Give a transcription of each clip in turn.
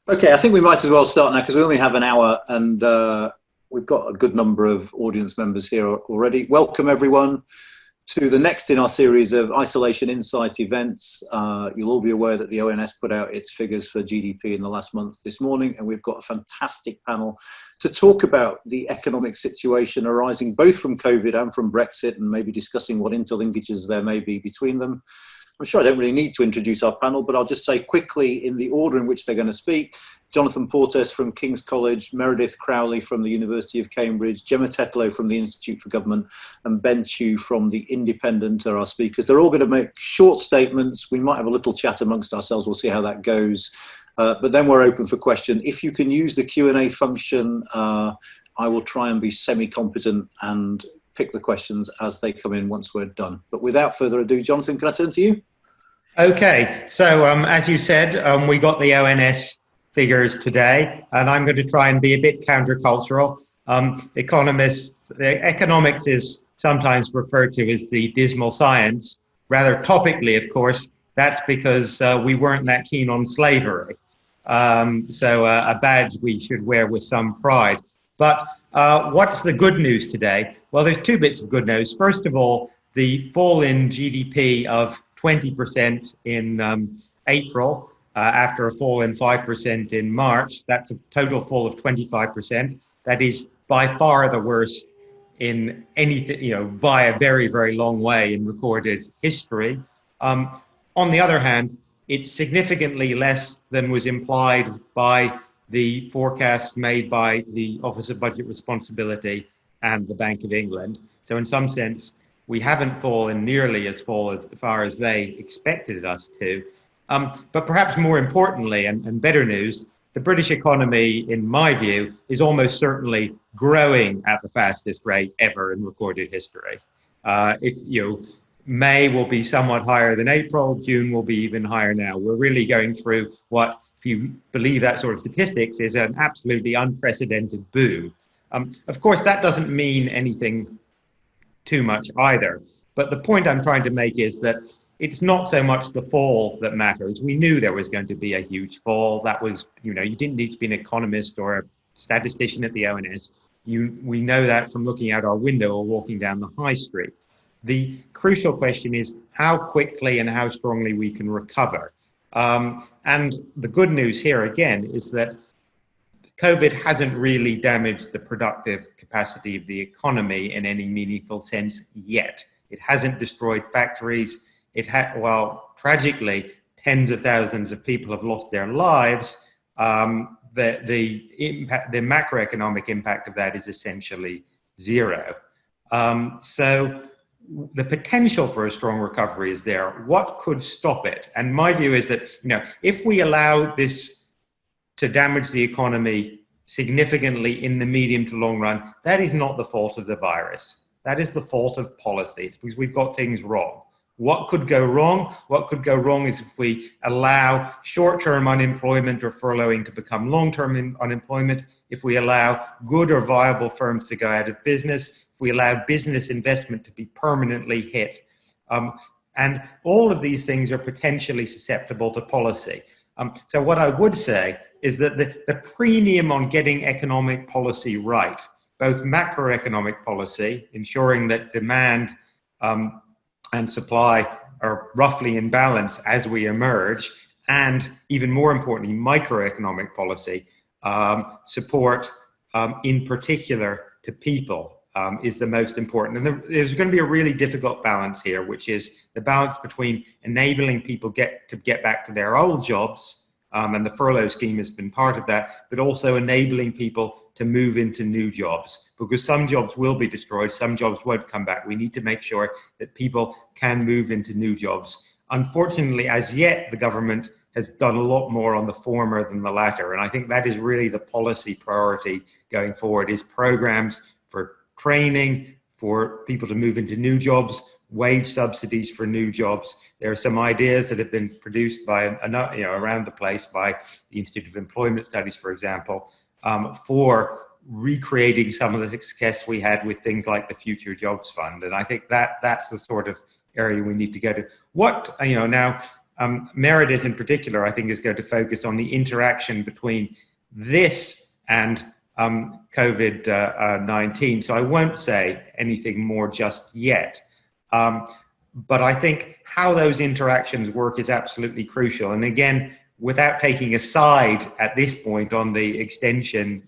Okay, I think we might as well start now because we only have an hour and we've got a good number of audience members here already. Welcome everyone to the next in our series of Isolation Insight events. You'll all be aware that the ONS put out its figures for GDP in the last month this morning, and we've got a fantastic panel to talk about the economic situation arising both from COVID and from Brexit, and maybe discussing what interlinkages there may be between them. I'm sure I don't really need to introduce our panel, but I'll just say quickly in the order in which they're going to speak. Jonathan Portes from King's College, Meredith Crowley from the University of Cambridge, Gemma Tetlow from the Institute for Government, and Ben Chew from the Independent are our speakers. They're all going to make short statements. We might have a little chat amongst ourselves. We'll see how that goes. But then we're open for question. If you can use the Q&A function, I will try and be semi-competent and pick the questions as they come in once we're done. But without further ado, Jonathan, can I turn to you? Okay, so as you said, we got the ONS figures today, and I'm going to try and be a bit countercultural. Economics is sometimes referred to as the dismal science. Rather topically, of course, that's because we weren't that keen on slavery. So a badge we should wear with some pride. But what's the good news today? Well, there's two bits of good news. First of all, the fall in GDP of 20% in April, after a fall in 5% in March. That's a total fall of 25%. That is by far the worst in anything, by a very, very long way in recorded history. On the other hand, it's significantly less than was implied by the forecasts made by the Office of Budget Responsibility and the Bank of England. So in some sense, we haven't fallen nearly as far as they expected us to. But perhaps more importantly, and better news, the British economy, in my view, is almost certainly growing at the fastest rate ever in recorded history. May will be somewhat higher than April, June will be even higher now. We're really going through what, if you believe that sort of statistics, is an absolutely unprecedented boom. Of course, that doesn't mean anything too much either. But the point I'm trying to make is that it's not so much the fall that matters. We knew there was going to be a huge fall. That was, you didn't need to be an economist or a statistician at the ONS. We know that from looking out our window or walking down the high street. The crucial question is how quickly and how strongly we can recover. And the good news here again is that COVID hasn't really damaged the productive capacity of the economy in any meaningful sense yet. It hasn't destroyed factories. While tragically, tens of thousands of people have lost their lives, the macroeconomic impact of that is essentially zero. So the potential for a strong recovery is there. What could stop it? And my view is that, if we allow this to damage the economy significantly in the medium to long run, that is not the fault of the virus. That is the fault of policy. It's because we've got things wrong. What could go wrong? What could go wrong is if we allow short-term unemployment or furloughing to become long-term unemployment, if we allow good or viable firms to go out of business, if we allow business investment to be permanently hit. And all of these things are potentially susceptible to policy. So what I would say is that the premium on getting economic policy right, both macroeconomic policy, ensuring that demand and supply are roughly in balance as we emerge, and even more importantly, microeconomic policy, support in particular to people is the most important. And there's going to be a really difficult balance here, which is the balance between enabling people to get back to their old jobs, and the furlough scheme has been part of that, but also enabling people to move into new jobs, because some jobs will be destroyed, some jobs won't come back. We need to make sure that people can move into new jobs. Unfortunately, as yet, the government has done a lot more on the former than the latter. And I think that is really the policy priority going forward, is programs for training, for people to move into new jobs, wage subsidies for new jobs. There are some ideas that have been produced by, around the place by the Institute of Employment Studies, for example, for recreating some of the success we had with things like the Future Jobs Fund. And I think that's the sort of area we need to go to. Now, Meredith in particular, I think, is going to focus on the interaction between this and COVID-19. So I won't say anything more just yet. But I think how those interactions work is absolutely crucial. And again, without taking a side at this point on the extension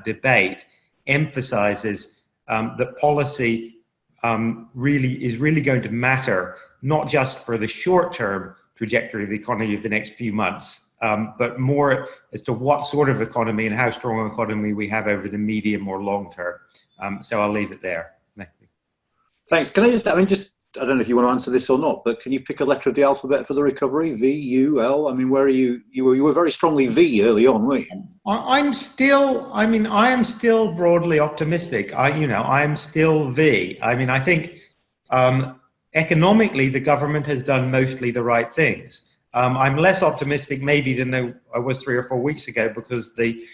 debate, emphasizes that policy is really going to matter, not just for the short-term trajectory of the economy of the next few months, but more as to what sort of economy and how strong an economy we have over the medium or long term. So I'll leave it there. Thanks. Can I just, I don't know if you want to answer this or not, but can you pick a letter of the alphabet for the recovery? V, U, L? I mean, where are you? You were very strongly V early on, weren't you? I am still broadly optimistic. I am still V. I mean, I think economically, the government has done mostly the right things. I'm less optimistic maybe than I was 3 or 4 weeks ago, because the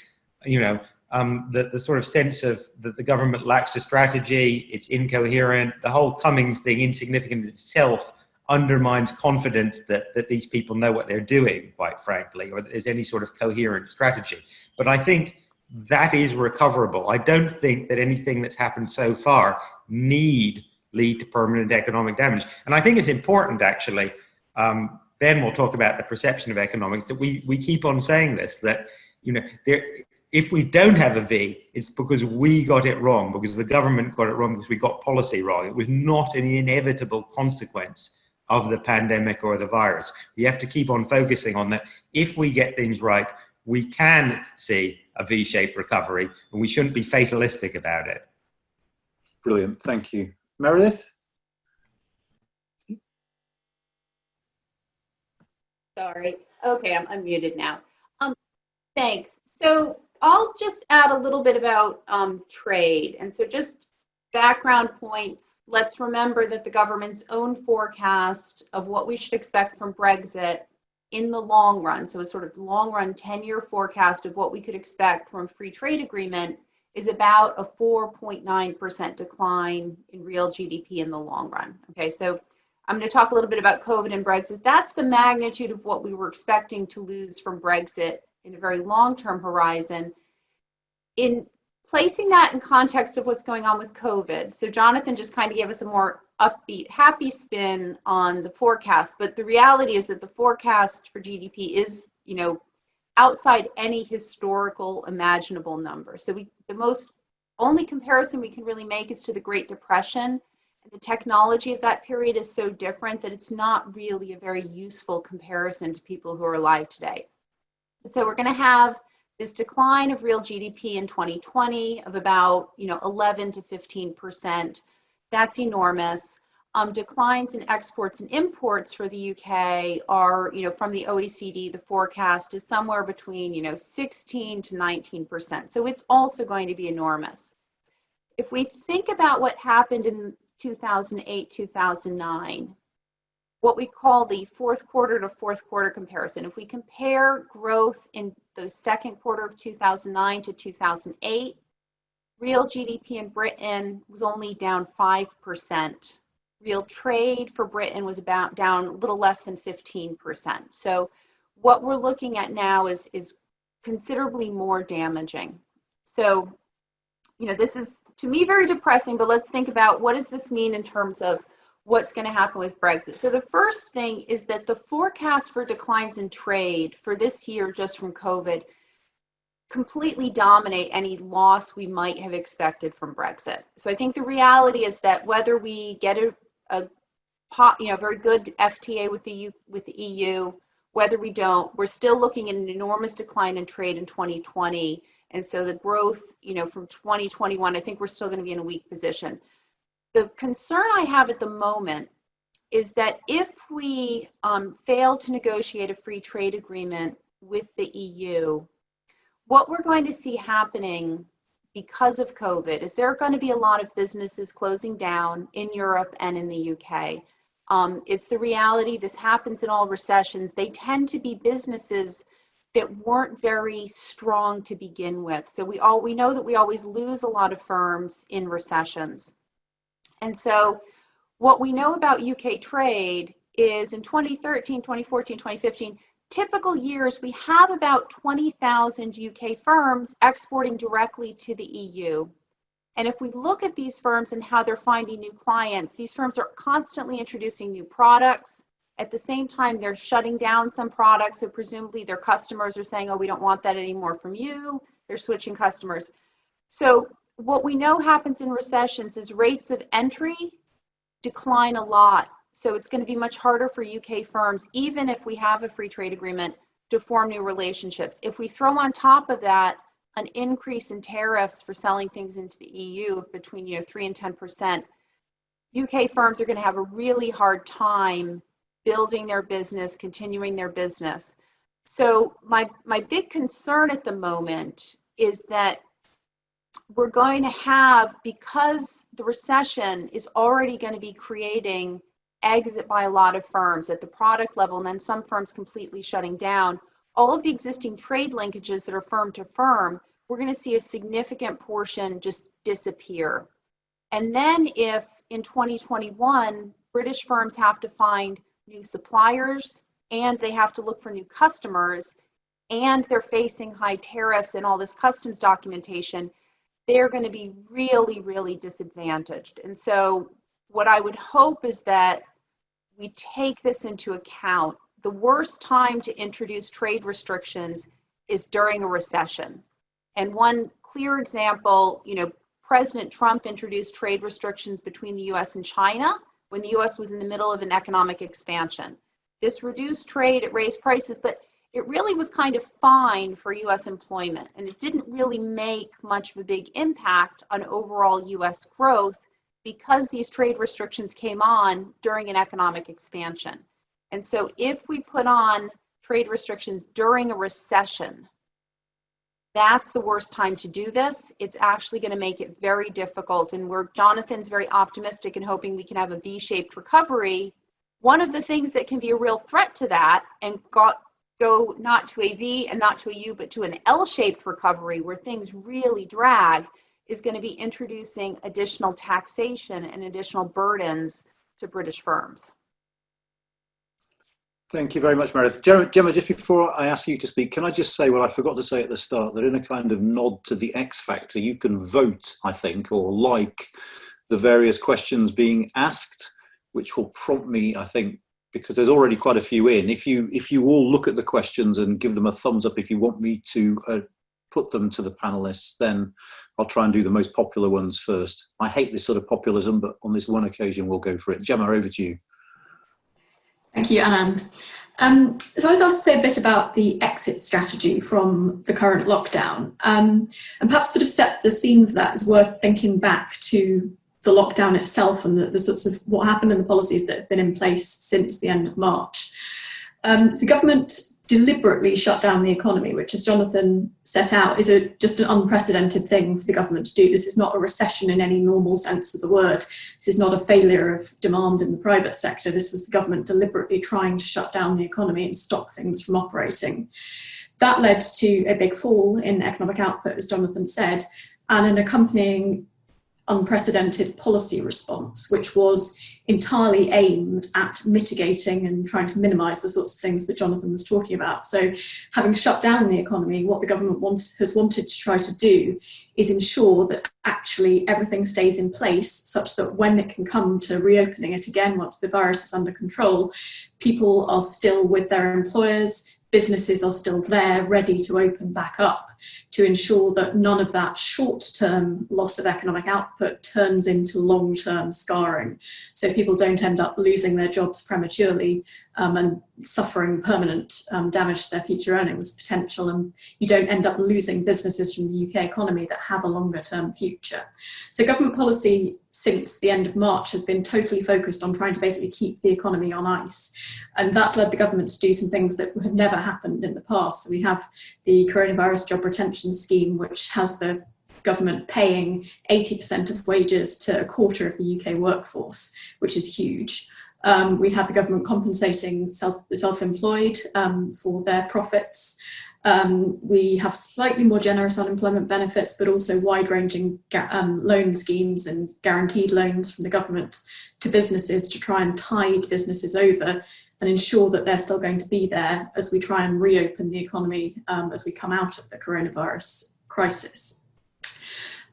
sort of sense of that the government lacks a strategy, it's incoherent, the whole Cummings thing, insignificant in itself, undermines confidence that these people know what they're doing, quite frankly, or that there's any sort of coherent strategy. But I think that is recoverable. I don't think that anything that's happened so far need lead to permanent economic damage. And I think it's important, actually, Ben will talk about the perception of economics, that we keep on saying this, that if we don't have a V, it's because we got it wrong, because the government got it wrong, because we got policy wrong. It was not an inevitable consequence of the pandemic or the virus. We have to keep on focusing on that. If we get things right, we can see a V-shaped recovery, and we shouldn't be fatalistic about it. Brilliant, thank you. Meredith? Sorry, okay, I'm unmuted now. Thanks. So I'll just add a little bit about trade. And so just background points, let's remember that the government's own forecast of what we should expect from Brexit in the long run, so a sort of long run 10-year forecast of what we could expect from a free trade agreement, is about a 4.9% decline in real GDP in the long run. Okay, so I'm going to talk a little bit about COVID and Brexit. That's the magnitude of what we were expecting to lose from Brexit in a very long-term horizon. In placing that in context of what's going on with COVID, so Jonathan just kind of gave us a more upbeat, happy spin on the forecast, but the reality is that the forecast for GDP is, outside any historical imaginable number. So the only comparison we can really make is to the Great Depression. And the technology of that period is so different that it's not really a very useful comparison to people who are alive today. So we're going to have this decline of real GDP in 2020 of about 11 to 15%. That's enormous. Declines in exports and imports for the UK are, from the OECD, the forecast is somewhere between 16 to 19%. So it's also going to be enormous. If we think about what happened in 2008, 2009, what we call the fourth quarter to fourth quarter comparison. If we compare growth in the second quarter of 2009 to 2008, real GDP in Britain was only down 5%. Real trade for Britain was about down a little less than 15%. So what we're looking at now is considerably more damaging. So, this is, to me, very depressing, but let's think about what does this mean in terms of what's going to happen with Brexit. So the first thing is that the forecast for declines in trade for this year, just from COVID, completely dominate any loss we might have expected from Brexit. So I think the reality is that whether we get a very good FTA with the EU, whether we don't, we're still looking at an enormous decline in trade in 2020. And so the growth, from 2021, I think we're still going to be in a weak position. The concern I have at the moment is that if we fail to negotiate a free trade agreement with the EU, what we're going to see happening because of COVID is there are going to be a lot of businesses closing down in Europe and in the UK. It's the reality. This happens in all recessions. They tend to be businesses that weren't very strong to begin with. So we know that we always lose a lot of firms in recessions. And so what we know about UK trade is in 2013, 2014, 2015, typical years, we have about 20,000 UK firms exporting directly to the EU. And if we look at these firms and how they're finding new clients, these firms are constantly introducing new products. At the same time, they're shutting down some products, so presumably their customers are saying, oh, we don't want that anymore from you. They're switching customers. So what we know happens in recessions is rates of entry decline a lot. So it's going to be much harder for UK firms, even if we have a free trade agreement, to form new relationships. If we throw on top of that an increase in tariffs for selling things into the EU between 3 and 10%, UK firms are going to have a really hard time building their business, continuing their business. So my big concern at the moment is that we're going to have, because the recession is already going to be creating exit by a lot of firms at the product level, and then some firms completely shutting down, all of the existing trade linkages that are firm to firm, we're going to see a significant portion just disappear. And then if in 2021, British firms have to find new suppliers and they have to look for new customers, and they're facing high tariffs and all this customs documentation, they're going to be really, really disadvantaged. And so what I would hope is that we take this into account. The worst time to introduce trade restrictions is during a recession. And one clear example, President Trump introduced trade restrictions between the US and China when the US was in the middle of an economic expansion. This reduced trade, it raised prices, but it really was kind of fine for US employment, and it didn't really make much of a big impact on overall US growth because these trade restrictions came on during an economic expansion. And so if we put on trade restrictions during a recession, that's the worst time to do this. It's actually going to make it very difficult. And Jonathan's very optimistic and hoping we can have a V-shaped recovery. One of the things that can be a real threat to that and go not to a V and not to a U, but to an L-shaped recovery where things really drag, is going to be introducing additional taxation and additional burdens to British firms. Thank you very much, Meredith. Gemma, just before I ask you to speak, can I just say what I forgot to say at the start, that in a kind of nod to the X Factor, you can vote, I think, or like the various questions being asked, which will prompt me, I think, because there's already quite a few in. If you all look at the questions and give them a thumbs up if you want me to put them to the panelists, then I'll try and do the most popular ones first. I hate this sort of populism, but on this one occasion, we'll go for it. Gemma, over to you. Thank you, Anand. So I was asked to say a bit about the exit strategy from the current lockdown, and perhaps sort of set the scene for that is worth thinking back to the lockdown itself and the sorts of what happened and the policies that have been in place since the end of March. So the government deliberately shut down the economy, which, as Jonathan set out, is just an unprecedented thing for the government to do. This is not a recession in any normal sense of the word. This is not a failure of demand in the private sector. This was the government deliberately trying to shut down the economy and stop things from operating. That led to a big fall in economic output, as Jonathan said, and an accompanying unprecedented policy response, which was entirely aimed at mitigating and trying to minimise the sorts of things that Jonathan was talking about. So having shut down the economy, what the government has wanted to try to do is ensure that actually everything stays in place such that when it can come to reopening it again, once the virus is under control, people are still with their employers, businesses are still there, ready to open back up, to ensure that none of that short-term loss of economic output turns into long-term scarring. So people don't end up losing their jobs prematurely and suffering permanent damage to their future earnings potential, and you don't end up losing businesses from the UK economy that have a longer-term future. So government policy since the end of March has been totally focused on trying to basically keep the economy on ice. And that's led the government to do some things that have never happened in the past. So we have the coronavirus job retention scheme, which has the government paying 80% of wages to a quarter of the UK workforce, which is huge. We have the government compensating the self-employed for their profits. We have slightly more generous unemployment benefits, but also wide-ranging loan schemes and guaranteed loans from the government to businesses to try and tide businesses over and ensure that they're still going to be there as we try and reopen the economy as we come out of the coronavirus crisis.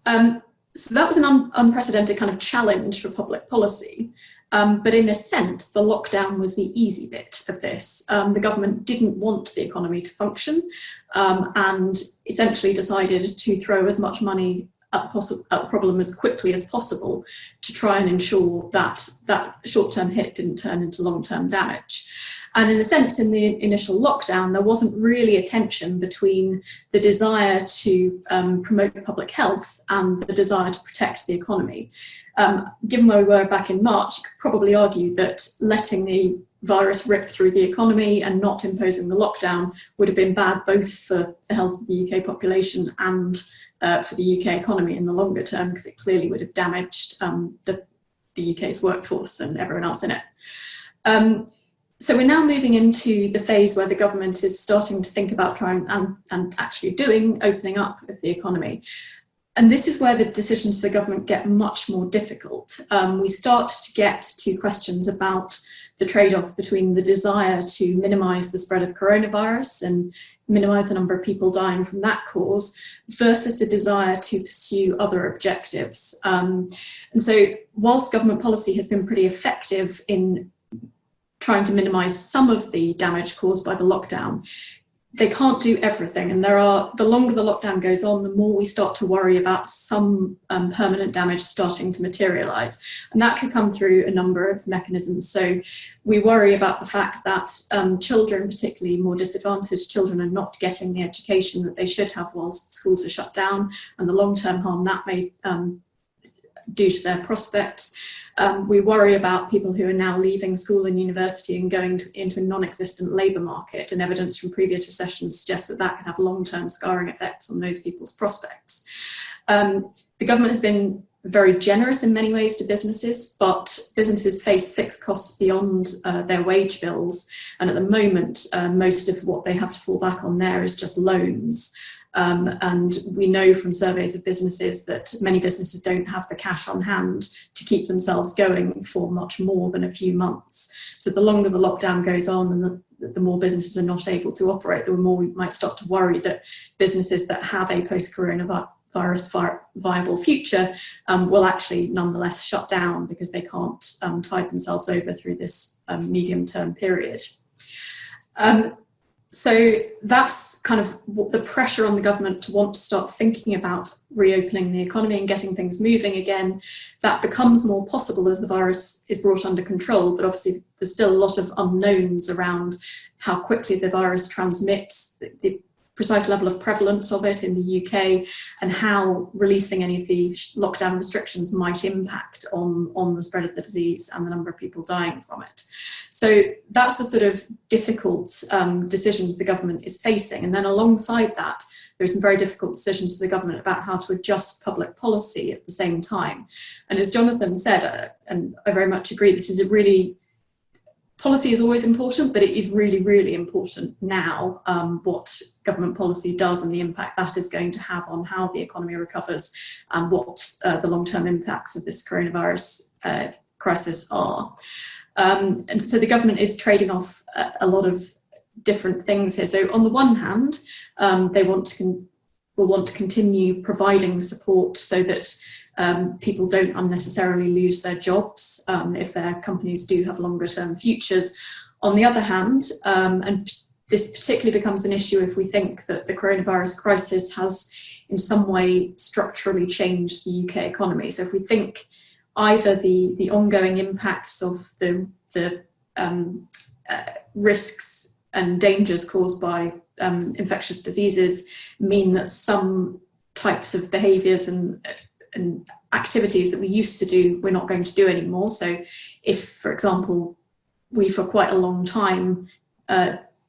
So that was an unprecedented kind of challenge for public policy. But in a sense, the lockdown was the easy bit of this. The government didn't want the economy to function and essentially decided to throw as much money at the problem as quickly as possible to try and ensure that that short-term hit didn't turn into long-term damage. And in a sense, in the initial lockdown, there wasn't really a tension between the desire to promote public health and the desire to protect the economy. Given where we were back in March, you could probably argue that letting the virus rip through the economy and not imposing the lockdown would have been bad both for the health of the UK population and for the UK economy in the longer term, because it clearly would have damaged the UK's workforce and everyone else in it. So we're now moving into the phase where the government is starting to think about trying and actually doing opening up of the economy. And this is where the decisions for the government get much more difficult. We start to get to questions about the trade-off between the desire to minimise the spread of coronavirus and minimise the number of people dying from that cause versus a desire to pursue other objectives. And so whilst government policy has been pretty effective in trying to minimise some of the damage caused by the lockdown, they can't do everything. And the longer the lockdown goes on, the more we start to worry about some permanent damage starting to materialise. And that could come through a number of mechanisms. So we worry about the fact that children, particularly more disadvantaged children, are not getting the education that they should have whilst schools are shut down, and the long-term harm that may do to their prospects. We worry about people who are now leaving school and university and going into a non-existent labour market, and evidence from previous recessions suggests that that can have long-term scarring effects on those people's prospects. The government has been very generous in many ways to businesses, but businesses face fixed costs beyond their wage bills, and at the moment most of what they have to fall back on there is just loans. And we know from surveys of businesses that many businesses don't have the cash on hand to keep themselves going for much more than a few months. So the longer the lockdown goes on and the more businesses are not able to operate, the more we might start to worry that businesses that have a post-coronavirus viable future will actually nonetheless shut down because they can't tide themselves over through this medium-term period. So that's kind of the pressure on the government to want to start thinking about reopening the economy and getting things moving again. That becomes more possible as the virus is brought under control, but obviously there's still a lot of unknowns around how quickly the virus transmits, the precise level of prevalence of it in the UK, and how releasing any of the lockdown restrictions might impact on the spread of the disease and the number of people dying from it. So that's the sort of difficult decisions the government is facing. And then alongside that, there are some very difficult decisions for the government about how to adjust public policy at the same time. And as Jonathan said, and I very much agree, this is policy is always important, but it is really, really important now what government policy does and the impact that is going to have on how the economy recovers and what the long-term impacts of this coronavirus crisis are. And so the government is trading off a lot of different things here. So on the one hand, they will want to continue providing support so that people don't unnecessarily lose their jobs if their companies do have longer term futures. On the other hand, and this particularly becomes an issue if we think that the coronavirus crisis has in some way structurally changed the UK economy. So if we think either the ongoing impacts of the risks and dangers caused by infectious diseases mean that some types of behaviours and activities that we used to do, we're not going to do anymore. So if, for example, we for quite a long time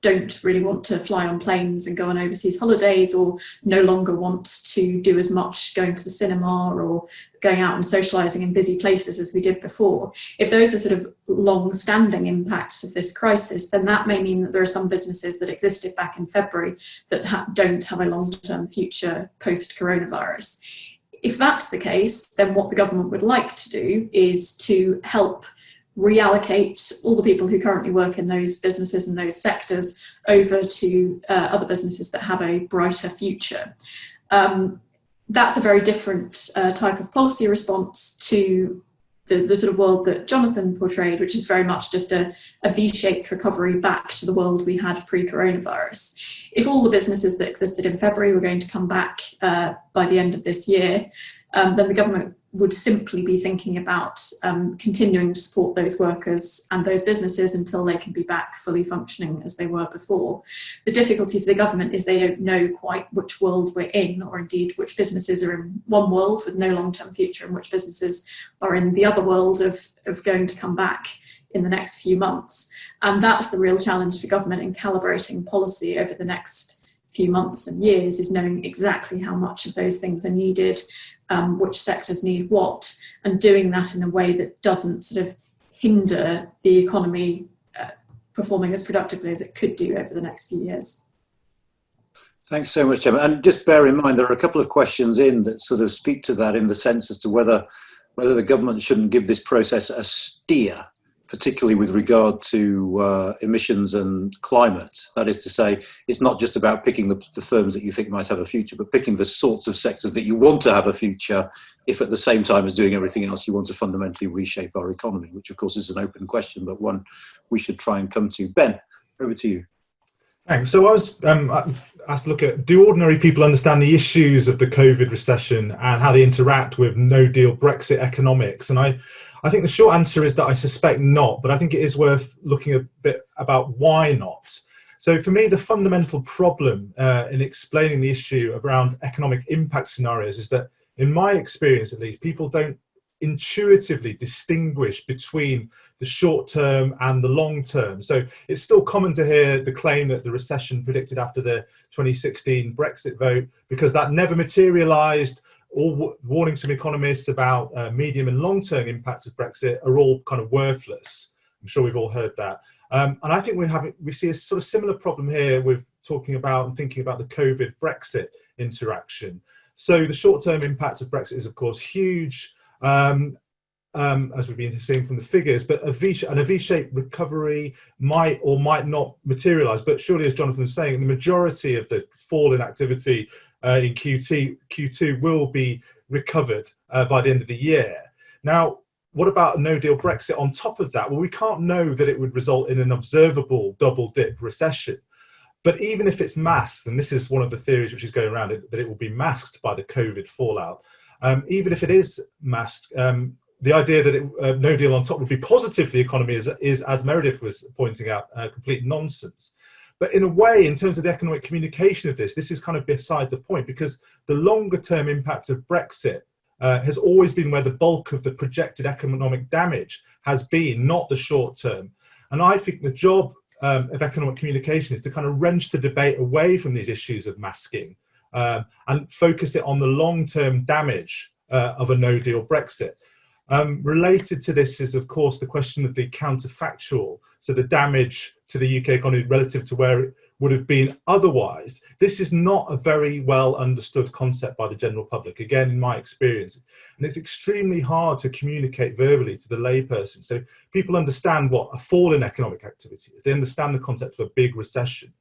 don't really want to fly on planes and go on overseas holidays, or no longer want to do as much going to the cinema or going out and socialising in busy places as we did before, if those are sort of long-standing impacts of this crisis, then that may mean that there are some businesses that existed back in February that don't have a long-term future post-coronavirus. If that's the case, then what the government would like to do is to help reallocate all the people who currently work in those businesses and those sectors over to other businesses that have a brighter future. That's a very different type of policy response to the sort of world that Jonathan portrayed, which is very much just a V-shaped recovery back to the world we had pre-coronavirus. If all the businesses that existed in February were going to come back by the end of this year, then the government would simply be thinking about continuing to support those workers and those businesses until they can be back fully functioning as they were before. The difficulty for the government is they don't know quite which world we're in, or indeed which businesses are in one world with no long-term future and which businesses are in the other world of going to come back in the next few months. And that's the real challenge for government in calibrating policy over the next few months and years, is knowing exactly how much of those things are needed, which sectors need what, and doing that in a way that doesn't sort of hinder the economy performing as productively as it could do over the next few years. Thanks so much, Gemma. And just bear in mind, there are a couple of questions in that sort of speak to that, in the sense as to whether the government shouldn't give this process a steer, particularly with regard to emissions and climate. That is to say, it's not just about picking the firms that you think might have a future, but picking the sorts of sectors that you want to have a future, if at the same time as doing everything else you want to fundamentally reshape our economy, which of course is an open question, but one we should try and come to. Ben, over to you. Thanks. So I was asked to look at, do ordinary people understand the issues of the COVID recession and how they interact with no-deal Brexit economics? And I think the short answer is that I suspect not, but I think it is worth looking a bit about why not. So for me, the fundamental problem in explaining the issue around economic impact scenarios is that, in my experience at least, people don't intuitively distinguish between the short term and the long term. So it's still common to hear the claim that the recession predicted after the 2016 Brexit vote, because that never materialized. All warnings from economists about medium and long-term impact of Brexit are all kind of worthless. I'm sure we've all heard that. And I think we see a sort of similar problem here with talking about and thinking about the COVID-Brexit interaction. So the short-term impact of Brexit is, of course, huge, as we've been seeing from the figures, but a V-shaped recovery might or might not materialise. But surely, as Jonathan was saying, the majority of the fall in activity in Q2 will be recovered by the end of the year. Now, what about a no-deal Brexit on top of that? Well, we can't know that it would result in an observable double-dip recession. But even if it's masked, and this is one of the theories which is going around, that it will be masked by the COVID fallout, even if it is masked, the idea that no deal on top would be positive for the economy is, as Meredith was pointing out, complete nonsense. But in a way, in terms of the economic communication of this is kind of beside the point, because the longer term impact of Brexit has always been where the bulk of the projected economic damage has been, not the short term. And I think the job of economic communication is to kind of wrench the debate away from these issues of masking and focus it on the long-term damage of a no-deal Brexit. Related to this is, of course, the question of the counterfactual, so the damage to the UK economy relative to where it would have been otherwise. This is not a very well understood concept by the general public, again, in my experience. And it's extremely hard to communicate verbally to the layperson. So people understand what a fall in economic activity is. They understand the concept of a big recession.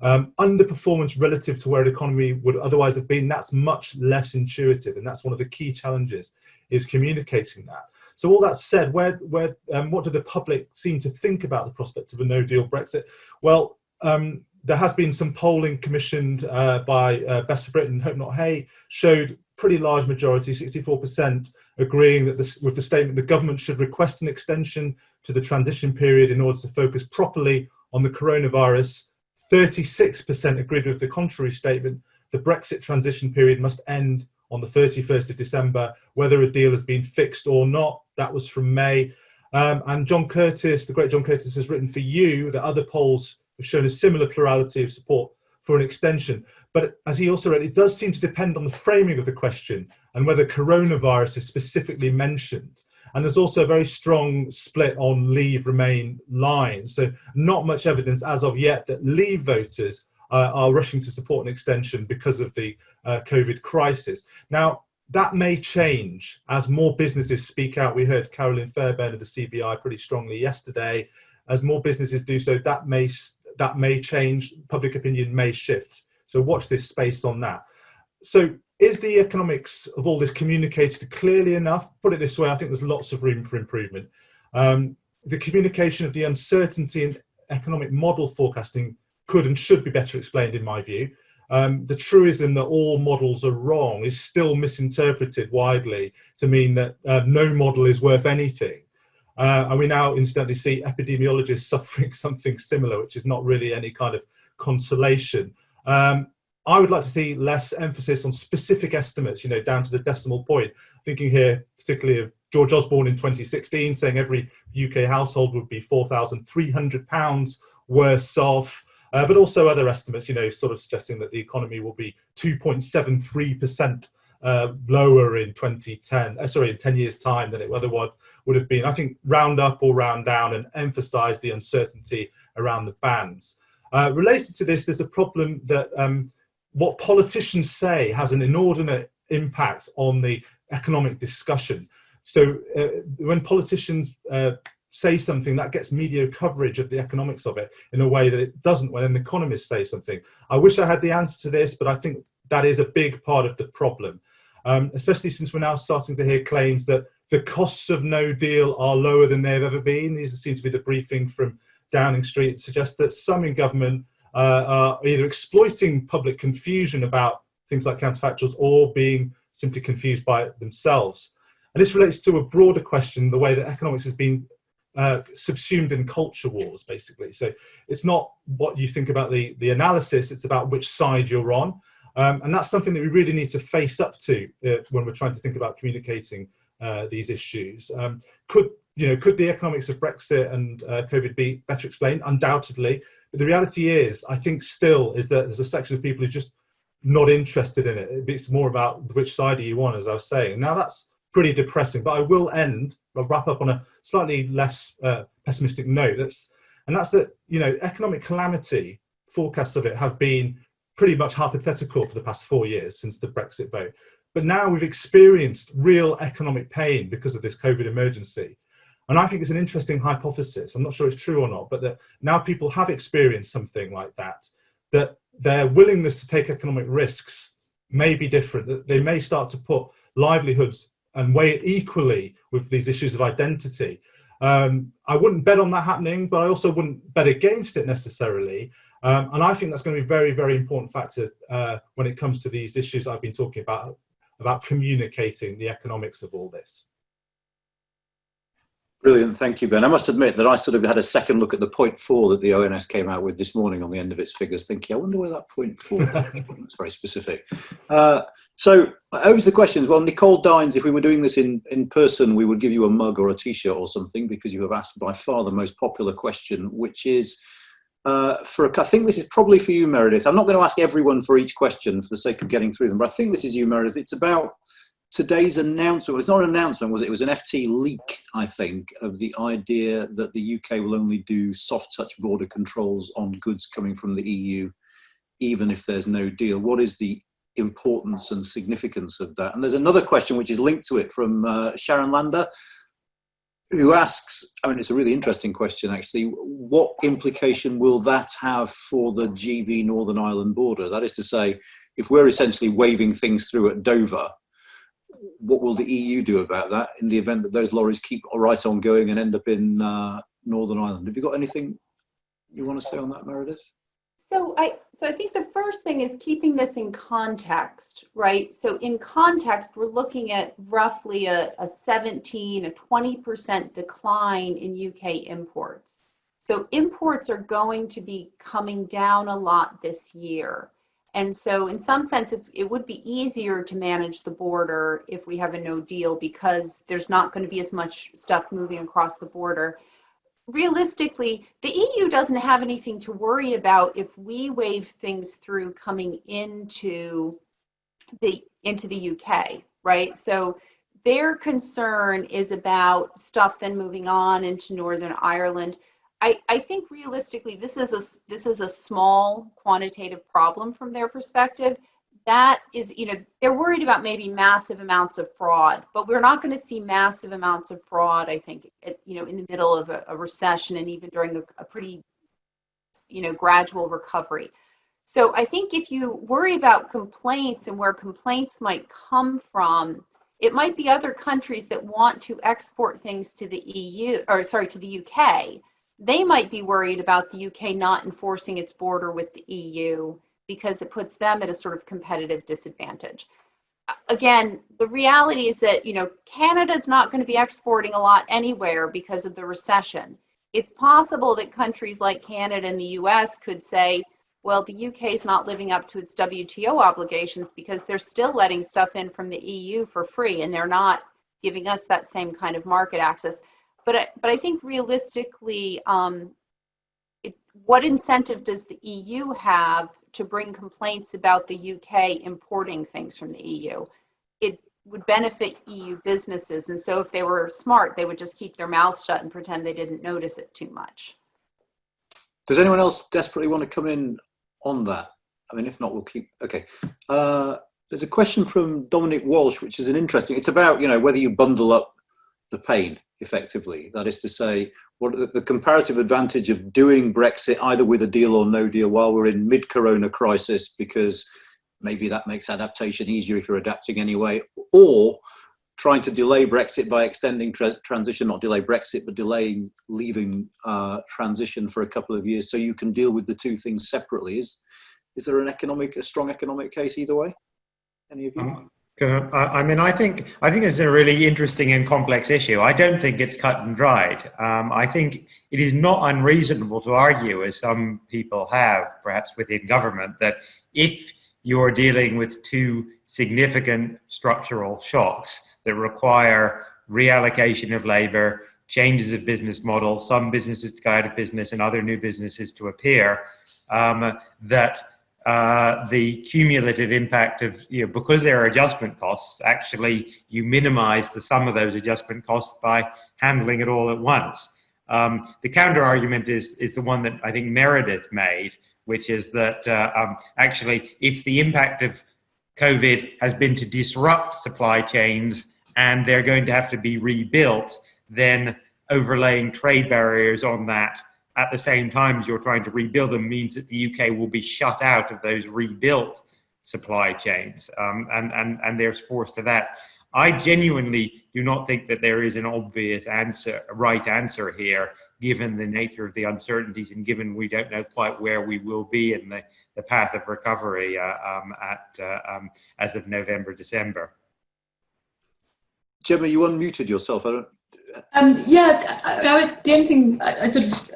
Underperformance relative to where the economy would otherwise have been, that's much less intuitive. And that's one of the key challenges, is communicating that. So all that said, what do the public seem to think about the prospect of a no-deal Brexit? Well, there has been some polling commissioned by Best for Britain, Hope Not Hey, showed pretty large majority, 64%, agreeing that with the statement the government should request an extension to the transition period in order to focus properly on the coronavirus. 36% agreed with the contrary statement. The Brexit transition period must end on the 31st of December, whether a deal has been fixed or not. That was from May. And John Curtis, the great John Curtis, has written for you that other polls have shown a similar plurality of support for an extension. But as he also wrote, it does seem to depend on the framing of the question and whether coronavirus is specifically mentioned. And there's also a very strong split on Leave Remain lines. So not much evidence as of yet that Leave voters are rushing to support an extension because of the COVID crisis. Now, that may change as more businesses speak out. We heard Carolyn Fairbairn of the CBI pretty strongly yesterday. As more businesses do so, that may change. Public opinion may shift. So watch this space on that. So is the economics of all this communicated clearly enough? Put it this way, I think there's lots of room for improvement. The communication of the uncertainty in economic model forecasting could and should be better explained, in my view. The truism that all models are wrong is still misinterpreted widely to mean that no model is worth anything. And we now incidentally see epidemiologists suffering something similar, which is not really any kind of consolation. I would like to see less emphasis on specific estimates, down to the decimal point. Thinking here particularly of George Osborne in 2016 saying every UK household would be £4,300 worse off. But also other estimates, sort of suggesting that the economy will be 2.73% lower in 10 years' time than it otherwise would have been. I think round up or round down and emphasise the uncertainty around the bands. Related to this, there's a problem that what politicians say has an inordinate impact on the economic discussion. So when politicians say something, that gets media coverage of the economics of it in a way that it doesn't when an economist says something. I wish I had the answer to this, but I think that is a big part of the problem, especially since we're now starting to hear claims that the costs of no deal are lower than they've ever been. These seem to be the briefing from Downing Street. It suggests that some in government are either exploiting public confusion about things like counterfactuals or being simply confused by it themselves. And this relates to a broader question, the way that economics has been subsumed in culture wars, basically. So it's not what you think about the analysis, it's about which side you're on. And that's something that we really need to face up to when we're trying to think about communicating these issues. Could the economics of Brexit and COVID be better explained? Undoubtedly. But the reality is, I think still, is that there's a section of people who are just not interested in it. It's more about which side are you on, as I was saying. Now that's pretty depressing, but I'll wrap up on a slightly less pessimistic note. That's that, economic calamity, forecasts of it have been pretty much hypothetical for the past 4 years since the Brexit vote. But now we've experienced real economic pain because of this COVID emergency. And I think it's an interesting hypothesis. I'm not sure it's true or not, but that now people have experienced something like that their willingness to take economic risks may be different, that they may start to put livelihoods and weigh it equally with these issues of identity. I wouldn't bet on that happening, but I also wouldn't bet against it necessarily. And I think that's going to be a very, very important factor when it comes to these issues I've been talking about communicating the economics of all this. Brilliant, thank you, Ben. I must admit that I sort of had a second look at the 0.4 that the ONS came out with this morning on the end of its figures, thinking, I wonder where that 0.4 comes from. That's very specific. So over to the questions. Well, Nicole Dines, if we were doing this in person, we would give you a mug or a T-shirt or something, because you have asked by far the most popular question, which is, I think this is probably for you, Meredith. I'm not going to ask everyone for each question for the sake of getting through them, but I think this is you, Meredith. It's about today's announcement. It's not an announcement, was it? It was an FT leak, I think, of the idea that the UK will only do soft touch border controls on goods coming from the EU, even if there's no deal. What is the importance and significance of that? And there's another question which is linked to it from Sharon Lander, who asks, it's a really interesting question actually, what implication will that have for the GB Northern Ireland border? That is to say, if we're essentially waving things through at Dover, what will the EU do about that in the event that those lorries keep right on going and end up in Northern Ireland? Have you got anything you want to say on that, Meredith? So I think the first thing is keeping this in context, right? So in context, we're looking at roughly a 20% decline in UK imports. So imports are going to be coming down a lot this year. And so in some sense, it would be easier to manage the border if we have a no deal, because there's not going to be as much stuff moving across the border. Realistically, the EU doesn't have anything to worry about if we wave things through coming into the UK, right? So their concern is about stuff then moving on into Northern Ireland. I think realistically, this is a small quantitative problem from their perspective, that is, they're worried about maybe massive amounts of fraud, but we're not going to see massive amounts of fraud, I think, in the middle of a recession and even during a pretty, gradual recovery. So I think if you worry about complaints and where complaints might come from, it might be other countries that want to export things to the to the UK. They might be worried about the UK not enforcing its border with the EU because it puts them at a sort of competitive disadvantage. Again, the reality is that, Canada's not going to be exporting a lot anywhere because of the recession. It's possible that countries like Canada and the US could say, well, the UK is not living up to its WTO obligations because they're still letting stuff in from the EU for free, and they're not giving us that same kind of market access. But I think realistically, what incentive does the EU have to bring complaints about the UK importing things from the EU? It would benefit EU businesses, and so if they were smart, they would just keep their mouths shut and pretend they didn't notice it too much. Does anyone else desperately want to come in on that? I mean, if not, we'll keep. Okay. There's a question from Dominic Walsh, which is it's about, whether you bundle up the pain effectively. That is to say, what the comparative advantage of doing Brexit either with a deal or no deal while we're in mid-corona crisis, because maybe that makes adaptation easier if you're adapting anyway, or trying to delay Brexit by extending transition, not delay Brexit, but delaying leaving transition for a couple of years so you can deal with the two things separately. Is there a strong economic case either way? Any of you? I think it's a really interesting and complex issue. I don't think it's cut and dried. I think it is not unreasonable to argue, as some people have, perhaps within government, that if you're dealing with two significant structural shocks that require reallocation of labor, changes of business model, some businesses to go out of business and other new businesses to appear, that the cumulative impact of, because there are adjustment costs, actually you minimize the sum of those adjustment costs by handling it all at once. The counter argument is the one that I think Meredith made, which is that actually if the impact of COVID has been to disrupt supply chains and they're going to have to be rebuilt, then overlaying trade barriers on that at the same time as you're trying to rebuild them means that the UK will be shut out of those rebuilt supply chains, and there's force to that. I genuinely do not think that there is an obvious right answer here, given the nature of the uncertainties and given we don't know quite where we will be in the path of recovery as of November, December. Gemma, you unmuted yourself. The only thing I sort of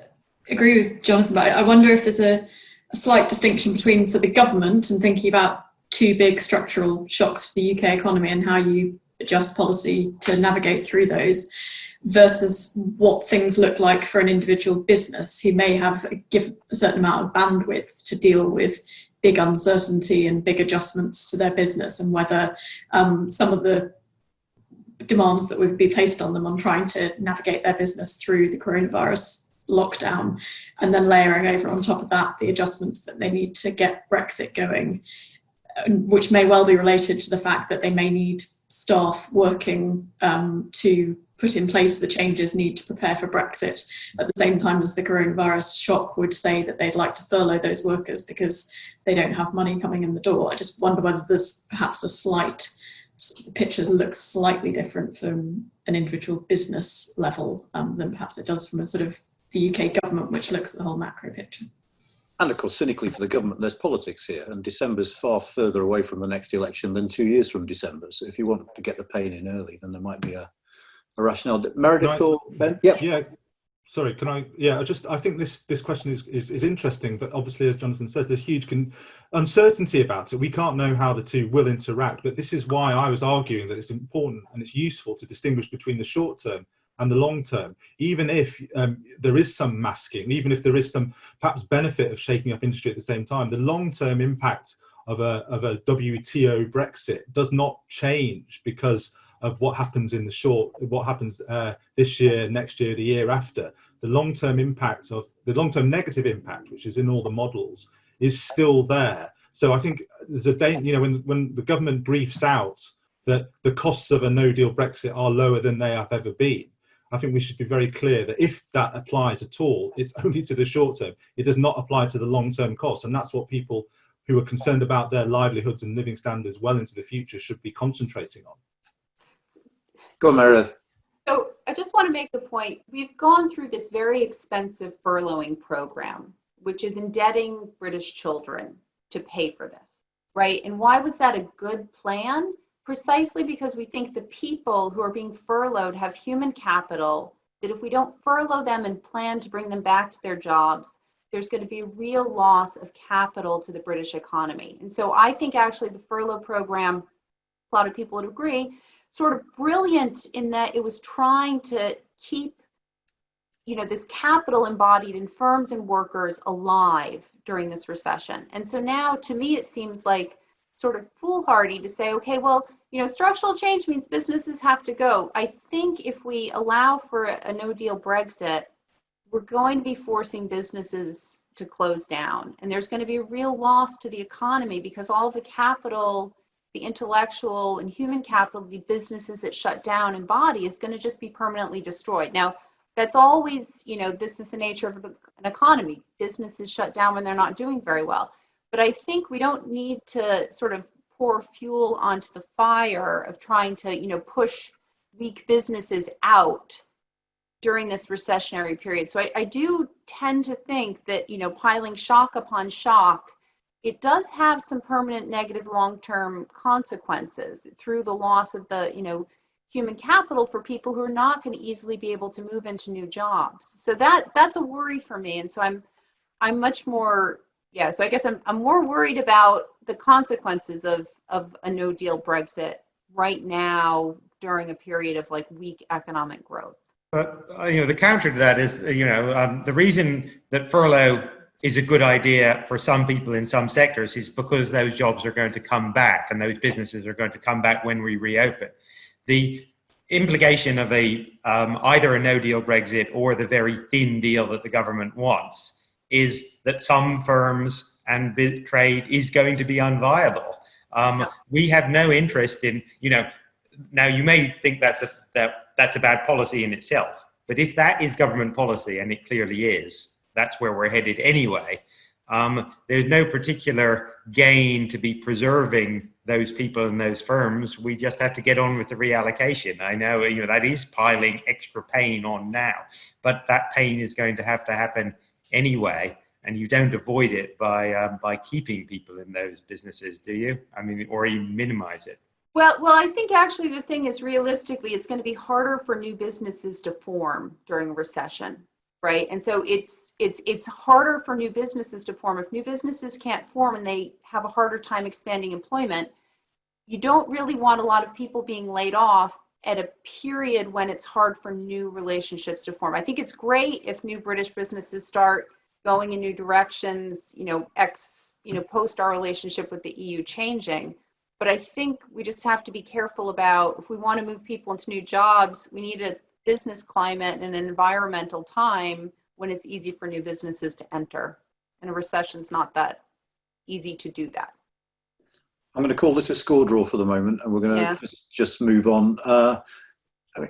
agree with Jonathan, but I wonder if there's a slight distinction between, for the government and thinking about two big structural shocks to the UK economy and how you adjust policy to navigate through those, versus what things look like for an individual business who may have a certain amount of bandwidth to deal with big uncertainty and big adjustments to their business, and whether some of the demands that would be placed on them on trying to navigate their business through the coronavirus lockdown, and then layering over on top of that the adjustments that they need to get Brexit going, which may well be related to the fact that they may need staff working to put in place the changes needed to prepare for Brexit, at the same time as the coronavirus shock would say that they'd like to furlough those workers because they don't have money coming in the door. I just wonder whether there's perhaps the picture looks slightly different from an individual business level than perhaps it does from a sort of the UK government, which looks at the whole macro picture. And of course, cynically for the government, there's politics here, and December's far further away from the next election than 2 years from December. So if you want to get the pain in early, then there might be a rationale. Meredith or Ben? Yeah. Sorry, can I? Yeah, I think this question is interesting, but obviously, as Jonathan says, there's huge uncertainty about it. We can't know how the two will interact, but this is why I was arguing that it's important and it's useful to distinguish between the short term and the long term. Even if there is some masking, even if there is some perhaps benefit of shaking up industry at the same time, the long term impact of a WTO Brexit does not change because of what happens in what happens this year, next year, the year after. The long-term impact of the long-term negative impact, which is in all the models, is still there. So I think there's a when the government briefs out that the costs of a no-deal Brexit are lower than they have ever been, I think we should be very clear that if that applies at all, it's only to the short term. It does not apply to the long-term costs, and that's what people who are concerned about their livelihoods and living standards well into the future should be concentrating on. Go on, Meredith. So I just want to make the point, we've gone through this very expensive furloughing program, which is indebting British children to pay for this, right? And why was that a good plan? Precisely because we think the people who are being furloughed have human capital, that if we don't furlough them and plan to bring them back to their jobs, there's going to be a real loss of capital to the British economy. And so I think actually the furlough program, a lot of people would agree, sort of brilliant in that it was trying to keep, this capital embodied in firms and workers alive during this recession. And so now to me, it seems like sort of foolhardy to say, okay, well, structural change means businesses have to go. I think if we allow for a no-deal Brexit, we're going to be forcing businesses to close down. And there's going to be a real loss to the economy because all the capital, the intellectual and human capital, the businesses that shut down embody is going to just be permanently destroyed. Now, that's always, this is the nature of an economy. Businesses shut down when they're not doing very well. But I think we don't need to sort of pour fuel onto the fire of trying to, push weak businesses out during this recessionary period. So I do tend to think that, piling shock upon shock, it does have some permanent negative long-term consequences through the loss of the, human capital for people who are not going to easily be able to move into new jobs. So that's a worry for me. And so I'm much more, so I guess I'm more worried about the consequences of a no-deal Brexit right now during a period of weak economic growth. But the counter to that is, the reason that furlough is a good idea for some people in some sectors is because those jobs are going to come back and those businesses are going to come back when we reopen. The implication of either a no-deal Brexit or the very thin deal that the government wants is that some firms and trade is going to be unviable. We have no interest in, now you may think that's a bad policy in itself, but if that is government policy, and it clearly is, that's where we're headed anyway, there's no particular gain to be preserving those people and those firms. We just have to get on with the reallocation. I know, that is piling extra pain on now, but that pain is going to happen anyway. And you don't avoid it by keeping people in those businesses, do you? I mean, or you minimize it. Well, I think actually the thing is, realistically, it's going to be harder for new businesses to form during a recession, right? And so it's harder for new businesses to form. If new businesses can't form and they have a harder time expanding employment, you don't really want a lot of people being laid off at a period when it's hard for new relationships to form. I think it's great if new British businesses start going in new directions, post our relationship with the EU changing. But I think we just have to be careful about, if we want to move people into new jobs, we need a business climate and an environmental time when it's easy for new businesses to enter. And a recession's not that easy to do that. I'm going to call this a score draw for the moment, and we're going to just move on.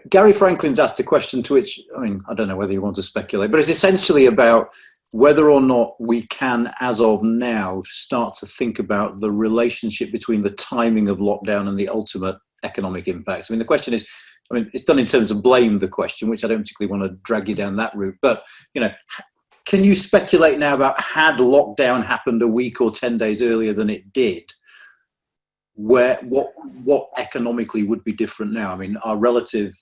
Gary Franklin's asked a question to which, I don't know whether you want to speculate, but it's essentially about whether or not we can, as of now, start to think about the relationship between the timing of lockdown and the ultimate economic impacts. The question is, it's done in terms of blame, the question, which I don't particularly want to drag you down that route. But, can you speculate now about, had lockdown happened a week or 10 days earlier than it did, what economically would be different now? Our relative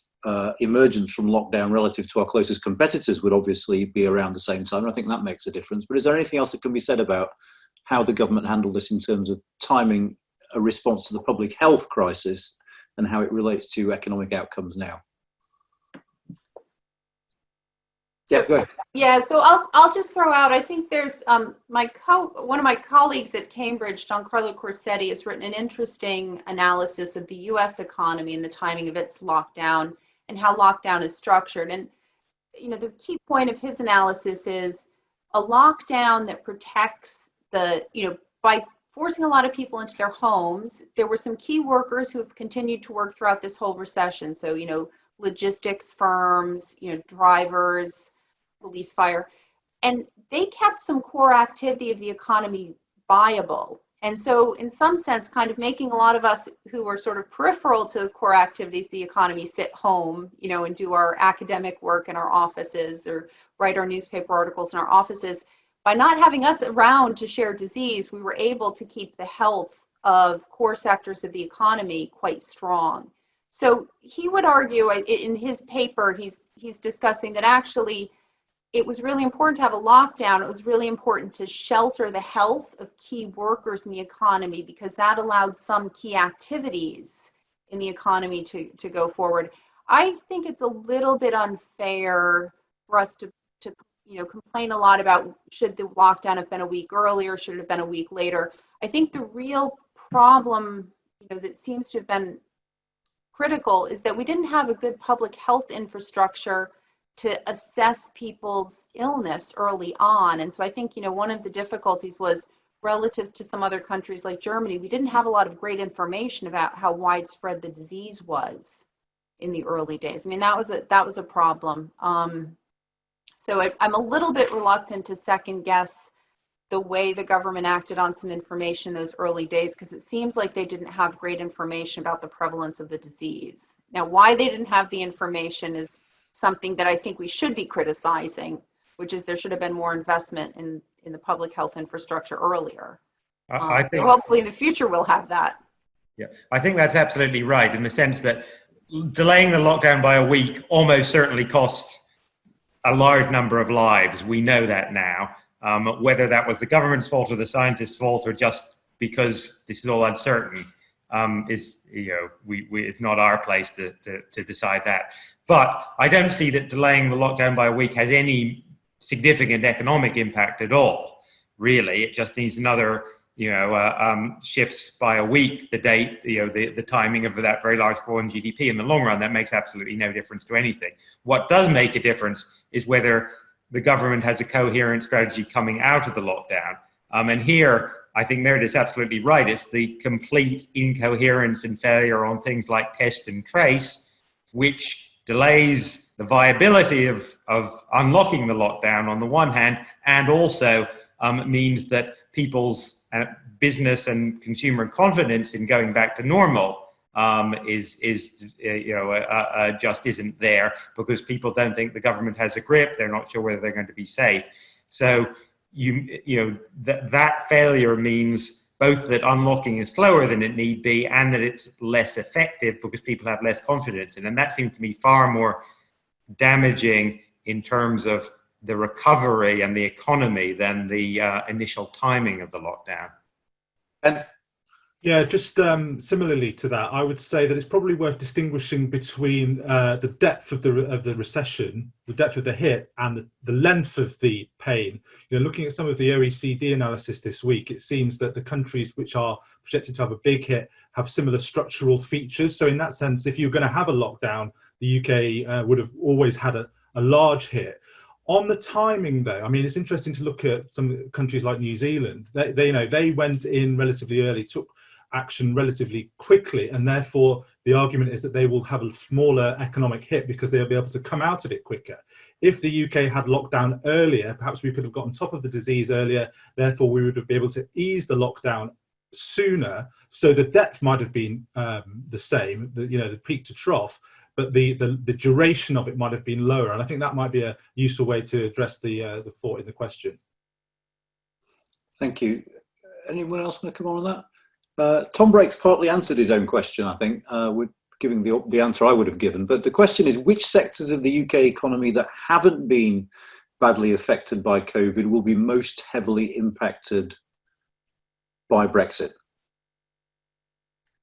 emergence from lockdown relative to our closest competitors would obviously be around the same time. I think that makes a difference. But is there anything else that can be said about how the government handled this in terms of timing a response to the public health crisis and how it relates to economic outcomes now? Yeah, go ahead. Yeah, so I'll just throw out, I think there's one of my colleagues at Cambridge, Giancarlo Corsetti, has written an interesting analysis of the US economy and the timing of its lockdown and how lockdown is structured. And, the key point of his analysis is a lockdown that protects by forcing a lot of people into their homes. There were some key workers who have continued to work throughout this whole recession. So, you know, logistics firms, you know, drivers, police, fire, and they kept some core activity of the economy viable. And so in some sense, kind of making a lot of us who are sort of peripheral to the core activities of the economy sit home, you know, and do our academic work in our offices or write our newspaper articles in our offices. By not having us around to share disease, we were able to keep the health of core sectors of the economy quite strong. So he would argue in his paper, he's discussing that actually it was really important to have a lockdown. It was really important to shelter the health of key workers in the economy because that allowed some key activities in the economy to go forward. I think it's a little bit unfair for us to you know, complain a lot about should the lockdown have been a week earlier, should it have been a week later. I think the real problem, you know, that seems to have been critical is that we didn't have a good public health infrastructure to assess people's illness early on. And so I think, you know, one of the difficulties was relative to some other countries like Germany, we didn't have a lot of great information about how widespread the disease was in the early days. I mean, that was a problem. So I'm a little bit reluctant to second guess the way the government acted on some information in those early days, because it seems like they didn't have great information about the prevalence of the disease. Now, why they didn't have the information is something that I think we should be criticizing, which is there should have been more investment in the public health infrastructure earlier. I think, so hopefully in the future we'll have that. Yeah, I think that's absolutely right in the sense that delaying the lockdown by a week almost certainly cost a large number of lives. We know that now. Whether that was the government's fault or the scientists' fault or just because this is all uncertain is, you know, it's not our place to decide that. But I don't see that delaying the lockdown by a week has any significant economic impact at all, really. It just needs another, you know, shifts by a week the date, you know, the timing of that very large fall in GDP. In the long run, that makes absolutely no difference to anything. What does make a difference is whether the government has a coherent strategy coming out of the lockdown. And here, I think Meredith's absolutely right. It's the complete incoherence and failure on things like test and trace, which delays the viability of unlocking the lockdown on the one hand, and also means that people's business and consumer confidence in going back to normal just isn't there, because people don't think the government has a grip. They're not sure whether they're going to be safe. So that failure means both that unlocking is slower than it need be and that it's less effective because people have less confidence in it. And that seems to me far more damaging in terms of the recovery and the economy than the initial timing of the lockdown. And yeah, just similarly to that, I would say that it's probably worth distinguishing between the depth of the recession, the depth of the hit, and the length of the pain. You know, looking at some of the OECD analysis this week, it seems that the countries which are projected to have a big hit have similar structural features. So in that sense, if you're going to have a lockdown, the UK would have always had a large hit. On the timing, though, I mean, it's interesting to look at some countries like New Zealand. They went in relatively early, took action relatively quickly, and therefore the argument is that they will have a smaller economic hit because they'll be able to come out of it quicker. If the UK had lockdown earlier, perhaps we could have got on top of the disease earlier, therefore we would have been able to ease the lockdown sooner, so the depth might have been the same, the peak to trough, but the duration of it might have been lower. And I think that might be a useful way to address the thought in the question. Thank you. Anyone else want to come on that? Tom Breaks partly answered his own question, I think, with giving the answer I would have given. But the question is, which sectors of the UK economy that haven't been badly affected by COVID will be most heavily impacted by Brexit?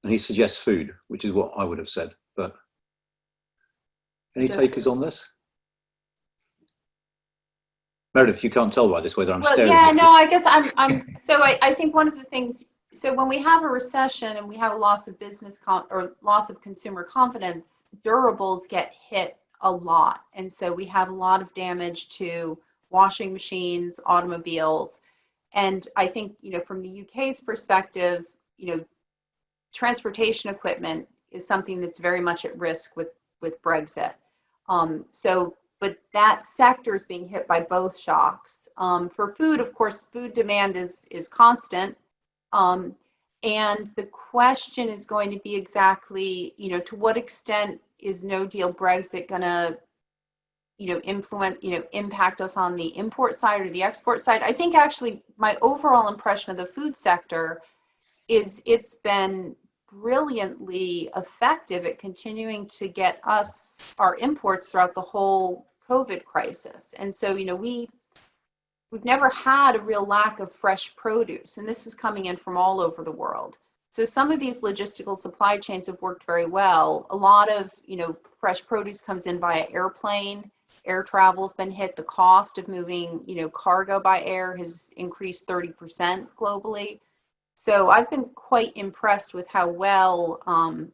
And he suggests food, which is what I would have said. But any takers on this? Meredith, you can't tell by this whether I'm staring. Yeah, no, I guess I'm. So I think one of the things. So when we have a recession and we have a loss of loss of consumer confidence, durables get hit a lot, and so we have a lot of damage to washing machines, automobiles, And I think, from the UK's perspective, transportation equipment is something that's very much at risk with Brexit. But that sector is being hit by both shocks. For food, of course, food demand is constant. And the question is going to be exactly, to what extent is no deal Brexit going to, impact us on the import side or the export side? I think actually my overall impression of the food sector is it's been brilliantly effective at continuing to get us our imports throughout the whole COVID crisis. And so, we've never had a real lack of fresh produce, and this is coming in from all over the world. So some of these logistical supply chains have worked very well. A lot of, fresh produce comes in via airplane. Air travel's been hit. The cost of moving, cargo by air has increased 30% globally. So I've been quite impressed with how well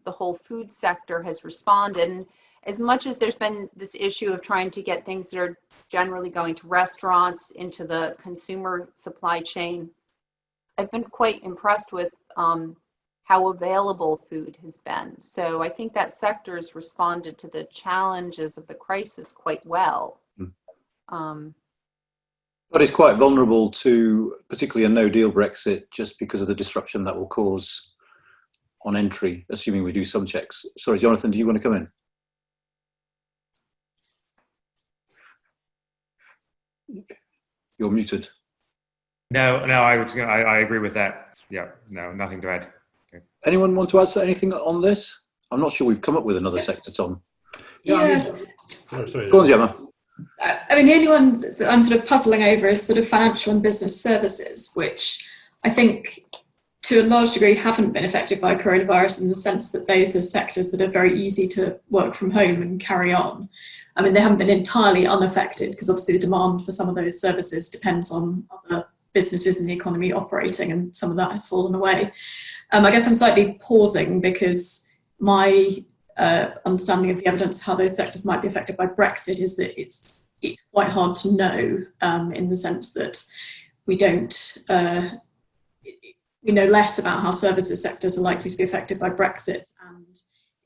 the whole food sector has responded. And as much as there's been this issue of trying to get things that are generally going to restaurants into the consumer supply chain, I've been quite impressed with how available food has been. So I think that sector has responded to the challenges of the crisis quite well. But it's quite vulnerable to particularly a no-deal Brexit just because of the disruption that will cause on entry, assuming we do some checks. Sorry, Jonathan, do you want to come in? You're muted. No, I agree with that. Yeah, no, nothing to add. Okay. Anyone want to add anything on this? I'm not sure we've come up with another sector, Tom. Sorry. Go on, Gemma. I mean, the only one that I'm sort of puzzling over is sort of financial and business services, which I think to a large degree haven't been affected by coronavirus in the sense that those are sectors that are very easy to work from home and carry on. I mean, they haven't been entirely unaffected because obviously the demand for some of those services depends on other businesses in the economy operating, and some of that has fallen away. I guess I'm slightly pausing because my understanding of the evidence how those sectors might be affected by Brexit is that it's quite hard to know in the sense that we know less about how services sectors are likely to be affected by Brexit and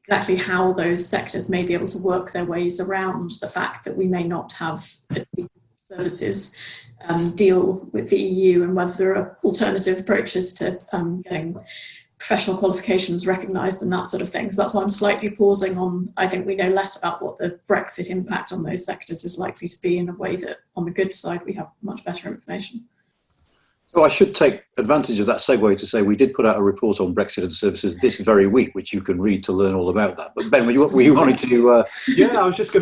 exactly how those sectors may be able to work their ways around the fact that we may not have services deal with the EU, and whether there are alternative approaches to getting professional qualifications recognised and that sort of thing. So that's why I'm slightly pausing on, I think we know less about what the Brexit impact on those sectors is likely to be in a way that on the good side we have much better information. So I should take advantage of that segue to say we did put out a report on Brexit and services this very week, which you can read to learn all about that. But Ben, were you wanting to? Yeah, I was just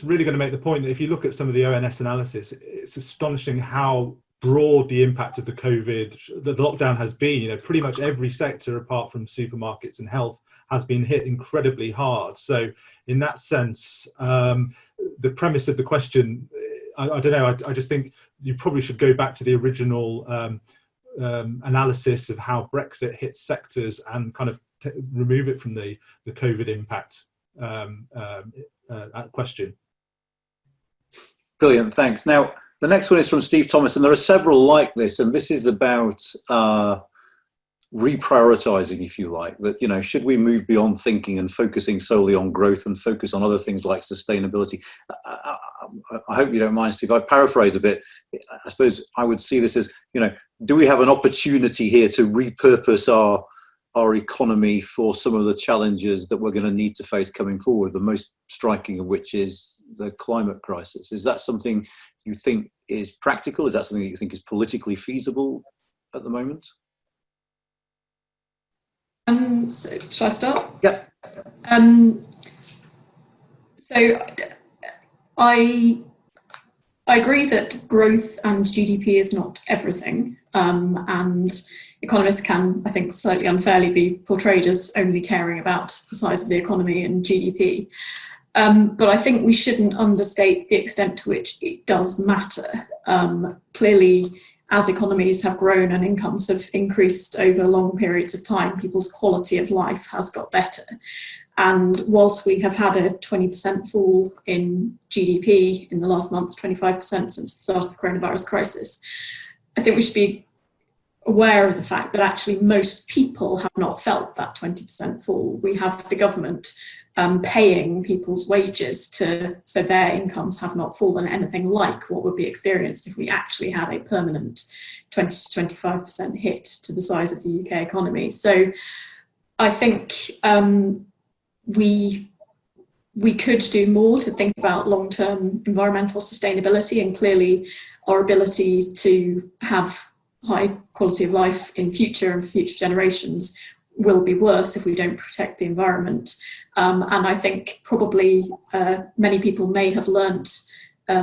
really going to make the point that if you look at some of the ONS analysis, it's astonishing how broad the impact of the lockdown has been. Pretty much every sector apart from supermarkets and health has been hit incredibly hard. So in that sense, the premise of the question, I don't know, I just think you probably should go back to the original analysis of how Brexit hits sectors and kind of remove it from the COVID impact question. Brilliant, thanks. Now, the next one is from Steve Thomas, and there are several like this, and this is about reprioritizing, if you like, that, should we move beyond thinking and focusing solely on growth and focus on other things like sustainability? I hope you don't mind, Steve. I paraphrase a bit. I suppose I would see this as, do we have an opportunity here to repurpose our economy for some of the challenges that we're going to need to face coming forward, the most striking of which is the climate crisis? Is that something you think is practical? Is that something that you think is politically feasible at the moment? So shall I start? Yeah. So I agree that growth and GDP is not everything, and economists can, I think, slightly unfairly be portrayed as only caring about the size of the economy and GDP. But I think we shouldn't understate the extent to which it does matter. Clearly, as economies have grown and incomes have increased over long periods of time, people's quality of life has got better. And whilst we have had a 20% fall in GDP in the last month, 25% since the start of the coronavirus crisis, I think we should be aware of the fact that actually most people have not felt that 20% fall. We have the government paying people's wages so their incomes have not fallen anything like what would be experienced if we actually had a permanent 20 to 25% hit to the size of the UK economy. So I think we could do more to think about long-term environmental sustainability, and clearly our ability to have high quality of life in future and future generations will be worse if we don't protect the environment. And I think probably many people may have learnt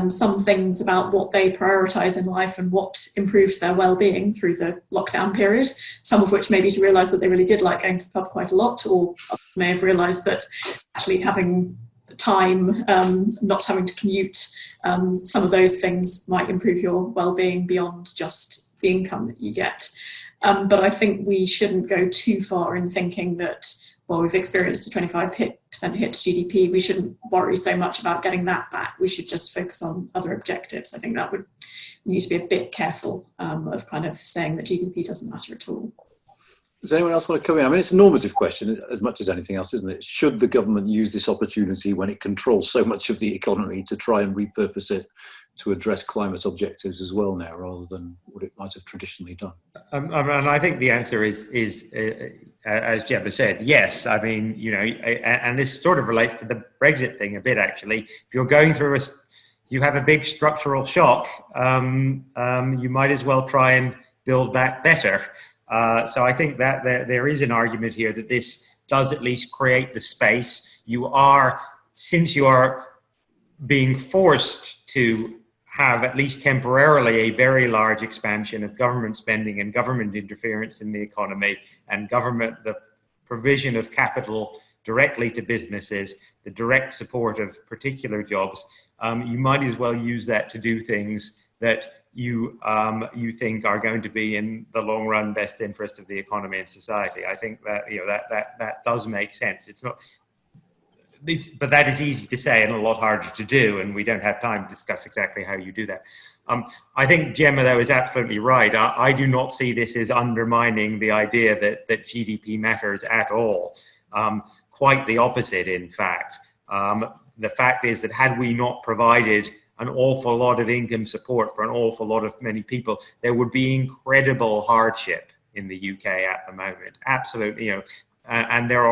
some things about what they prioritise in life and what improves their well-being through the lockdown period, some of which maybe to realise that they really did like going to the pub quite a lot, or may have realised that actually having time, not having to commute, some of those things might improve your well-being beyond just the income that you get. But I think we shouldn't go too far in thinking that, well, we've experienced a 25% hit to GDP, we shouldn't worry so much about getting that back. We should just focus on other objectives. I think that we need to be a bit careful of kind of saying that GDP doesn't matter at all. Does anyone else want to come in? I mean, it's a normative question as much as anything else, isn't it? Should the government use this opportunity when it controls so much of the economy to try and repurpose it to address climate objectives as well now, rather than what it might have traditionally done? And I think the answer is as Gemma said, yes. I mean, you know, and this sort of relates to the Brexit thing a bit, actually. If you're going through you have a big structural shock, you might as well try and build back better. So I think that there is an argument here that this does at least create the space. Since you are being forced to have, at least temporarily, a very large expansion of government spending and government interference in the economy, and the provision of capital directly to businesses, the direct support of particular jobs, you might as well use that to do things that you think are going to be in the long run best interest of the economy and society. I think that, you know, that does make sense. But that is easy to say and a lot harder to do, and we don't have time to discuss exactly how you do that. I think Gemma, though, is absolutely right. I do not see this as undermining the idea that GDP matters at all. Quite the opposite, in fact. The fact is that had we not provided an awful lot of income support for an awful lot of many people, there would be incredible hardship in the UK at the moment. Absolutely, you know, and there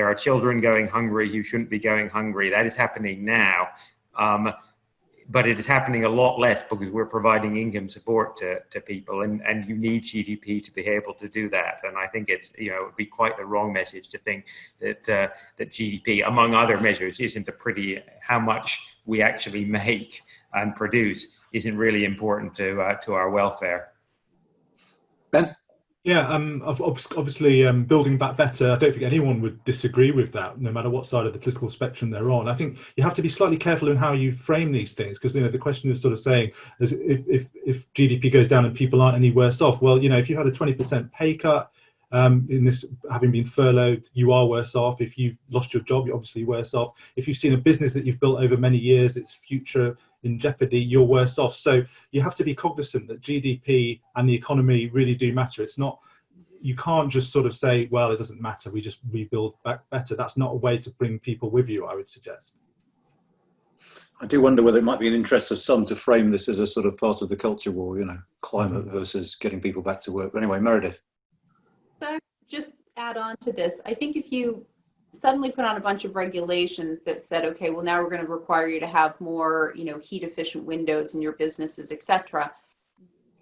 are children going hungry who shouldn't be going hungry. That is happening now. But it is happening a lot less because we're providing income support to people, and you need GDP to be able to do that. And I think it would be quite the wrong message to think that that GDP, among other measures, how much we actually make and produce isn't really important to our welfare. Ben? Yeah, obviously building back better, I don't think anyone would disagree with that, no matter what side of the political spectrum they're on. I think you have to be slightly careful in how you frame these things, because, you know, the question is sort of saying, as if GDP goes down and people aren't any worse off, well, you know, if you had a 20% pay cut, in this, having been furloughed, you are worse off. If you've lost your job, you're obviously worse off. If you've seen a business that you've built over many years, its future in jeopardy, you're worse off. So you have to be cognizant that GDP and the economy really do matter. It's not, you can't just sort of say, well, it doesn't matter, we just rebuild back better. That's not a way to bring people with you, I would suggest. I do wonder whether it might be an interest of some to frame this as a sort of part of the culture war, you know, climate versus getting people back to work. But anyway, Meredith. So just add on to this. I think if you suddenly put on a bunch of regulations that said, okay, well, now we're going to require you to have more, you know, heat efficient windows in your businesses, etc.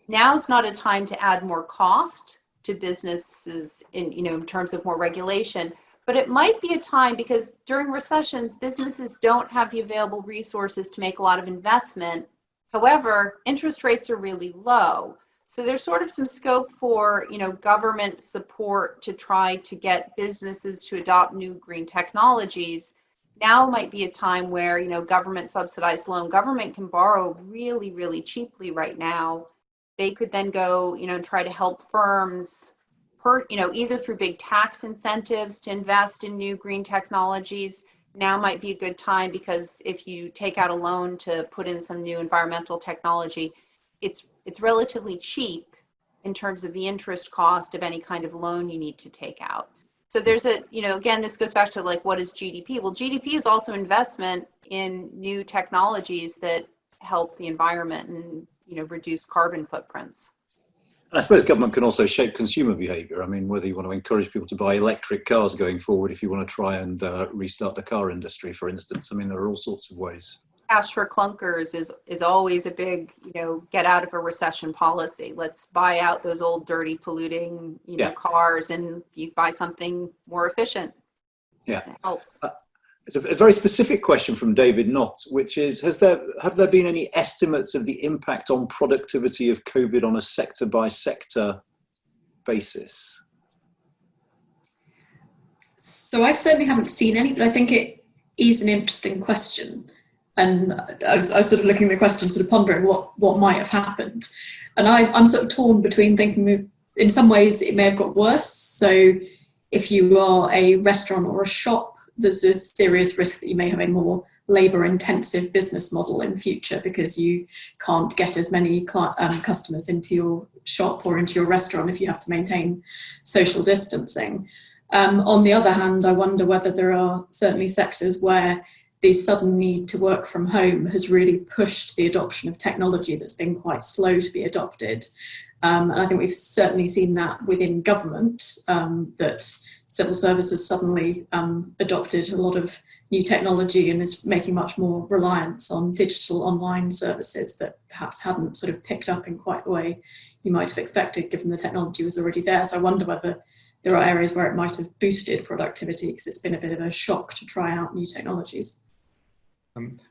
Now's not a time to add more cost to businesses in terms of more regulation, but it might be a time, because during recessions, businesses don't have the available resources to make a lot of investment. However, interest rates are really low. So there's sort of some scope for, you know, government support to try to get businesses to adopt new green technologies. Now might be a time where, you know, government subsidized loan, government can borrow really, really cheaply right now. They could then go, you know, and try to help firms, either through big tax incentives to invest in new green technologies. Now might be a good time, because if you take out a loan to put in some new environmental technology, it's it's relatively cheap in terms of the interest cost of any kind of loan you need to take out. So there's a, again, this goes back to like, what is GDP? Well, GDP is also investment in new technologies that help the environment and, reduce carbon footprints. And I suppose government can also shape consumer behaviour. I mean, whether you want to encourage people to buy electric cars going forward, if you want to try and restart the car industry, for instance. I mean, there are all sorts of ways. Cash for clunkers is always a big, get out of a recession policy. Let's buy out those old, dirty, polluting, cars, and you buy something more efficient. Yeah, it helps. It's a very specific question from David Knott, which is: have there been any estimates of the impact on productivity of COVID on a sector by sector basis? So I certainly haven't seen any, but I think it is an interesting question. And I was sort of looking at the question, sort of pondering what might have happened. And I'm sort of torn between thinking in some ways it may have got worse. So if you are a restaurant or a shop, there's a serious risk that you may have a more labour-intensive business model in future because you can't get as many customers into your shop or into your restaurant if you have to maintain social distancing. On the other hand, I wonder whether there are certainly sectors where the sudden need to work from home has really pushed the adoption of technology that's been quite slow to be adopted. And I think we've certainly seen that within government, that civil services suddenly adopted a lot of new technology and is making much more reliance on digital online services that perhaps hadn't sort of picked up in quite the way you might have expected given the technology was already there. So I wonder whether there are areas where it might have boosted productivity because it's been a bit of a shock to try out new technologies.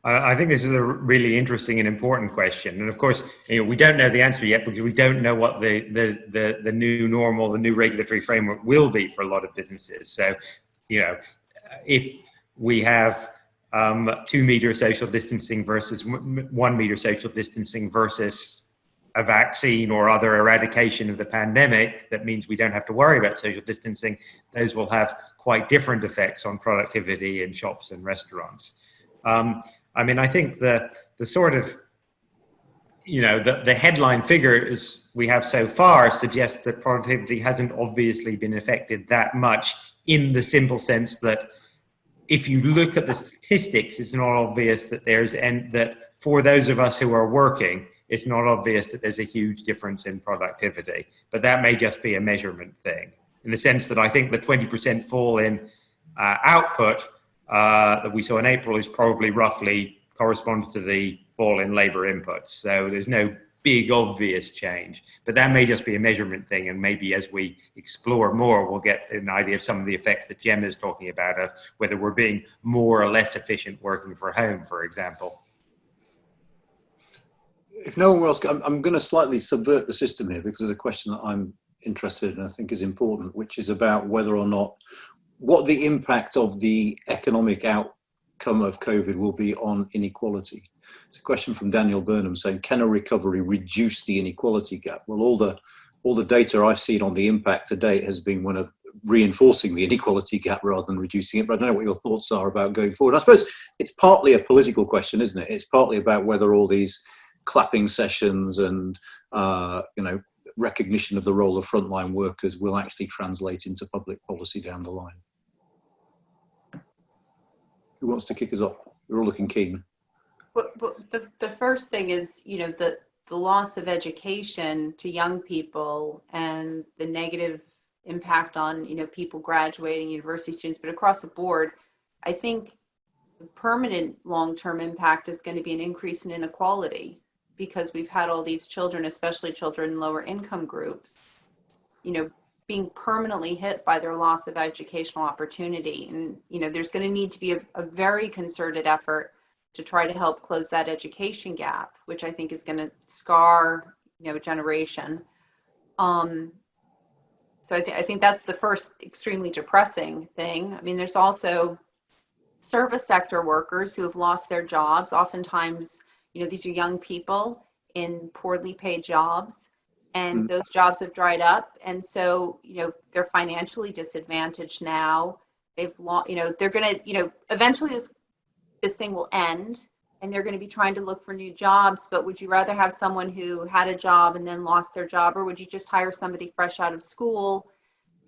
I think this is a really interesting and important question. And of course, we don't know the answer yet because we don't know what the new normal, the new regulatory framework will be for a lot of businesses. So, if we have 2 meter social distancing versus 1 meter social distancing versus a vaccine or other eradication of the pandemic, that means we don't have to worry about social distancing. Those will have quite different effects on productivity in shops and restaurants. I think the sort of, the headline figures we have so far suggests that productivity hasn't obviously been affected that much in the simple sense that if you look at the statistics, it's not obvious that that for those of us who are working, it's not obvious that there's a huge difference in productivity. But that may just be a measurement thing in the sense that I think the 20% fall in output that we saw in April is probably roughly corresponds to the fall in labour inputs. So there's no big obvious change, but that may just be a measurement thing. And maybe as we explore more, we'll get an idea of some of the effects that Gemma is talking about of whether we're being more or less efficient working from home, for example. If no one else, I'm going to slightly subvert the system here because there's a question that I'm interested in and I think is important, which is about whether or not what the impact of the economic outcome of COVID will be on inequality. It's a question from Daniel Burnham saying, can a recovery reduce the inequality gap? Well, all the data I've seen on the impact to date has been one of reinforcing the inequality gap rather than reducing it. But I don't know what your thoughts are about going forward. I suppose it's partly a political question, isn't it? It's partly about whether all these clapping sessions and recognition of the role of frontline workers will actually translate into public policy down the line. Who wants to kick us off? We're all looking keen. But the first thing is, the loss of education to young people and the negative impact on, people graduating, university students, but across the board, I think the permanent long-term impact is going to be an increase in inequality because we've had all these children, especially children in lower income groups, being permanently hit by their loss of educational opportunity. And, there's going to need to be a very concerted effort to try to help close that education gap, which I think is going to scar, a generation. So I think that's the first extremely depressing thing. I mean, there's also service sector workers who have lost their jobs. Oftentimes, these are young people in poorly paid jobs. And those jobs have dried up. And so, they're financially disadvantaged now. They've lost, they're going to, eventually this thing will end and they're going to be trying to look for new jobs, but would you rather have someone who had a job and then lost their job, or would you just hire somebody fresh out of school?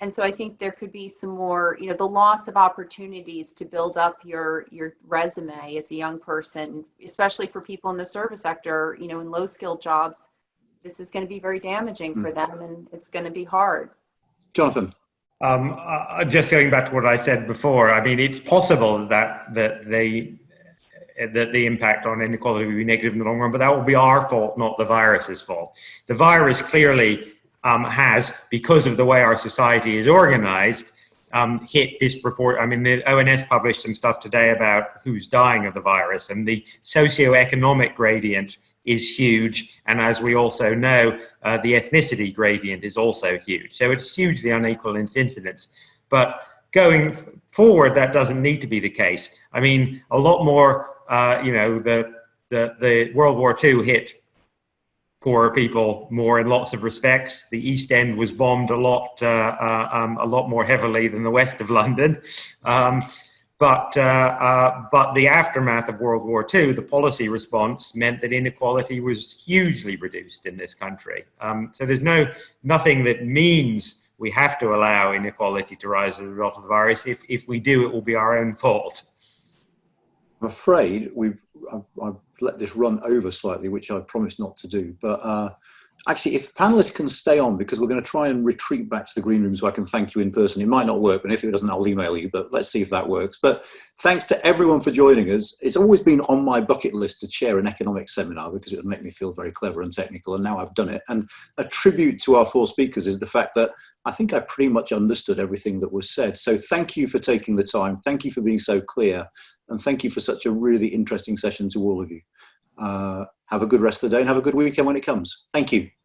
And so I think there could be some more, the loss of opportunities to build up your resume as a young person, especially for people in the service sector, in low skilled jobs. This is going to be very damaging for them, and it's going to be hard. Jonathan. Just going back to what I said before, I mean, it's possible that the impact on inequality will be negative in the long run, but that will be our fault, not the virus's fault. The virus clearly has, because of the way our society is organized, hit disproportionately. I mean, the ONS published some stuff today about who's dying of the virus, and the socioeconomic gradient is huge. And as we also know, the ethnicity gradient is also huge. So it's hugely unequal in its incidence. But going forward, that doesn't need to be the case. I mean, a lot more, the World War II hit poorer people more in lots of respects. The East End was bombed a lot more heavily than the west of London. But the aftermath of World War II, the policy response meant that inequality was hugely reduced in this country. So there's nothing that means we have to allow inequality to rise as a result of the virus. If we do, it will be our own fault. I'm afraid I've let this run over slightly, which I promised not to do. But actually, if panelists can stay on, because we're going to try and retreat back to the green room so I can thank you in person. It might not work, but if it doesn't, I'll email you. But let's see if that works. But thanks to everyone for joining us. It's always been on my bucket list to chair an economics seminar because it would make me feel very clever and technical, and now I've done it. And a tribute to our four speakers is the fact that I think I pretty much understood everything that was said. So thank you for taking the time. Thank you for being so clear. And thank you for such a really interesting session to all of you. Have a good rest of the day and have a good weekend when it comes. Thank you.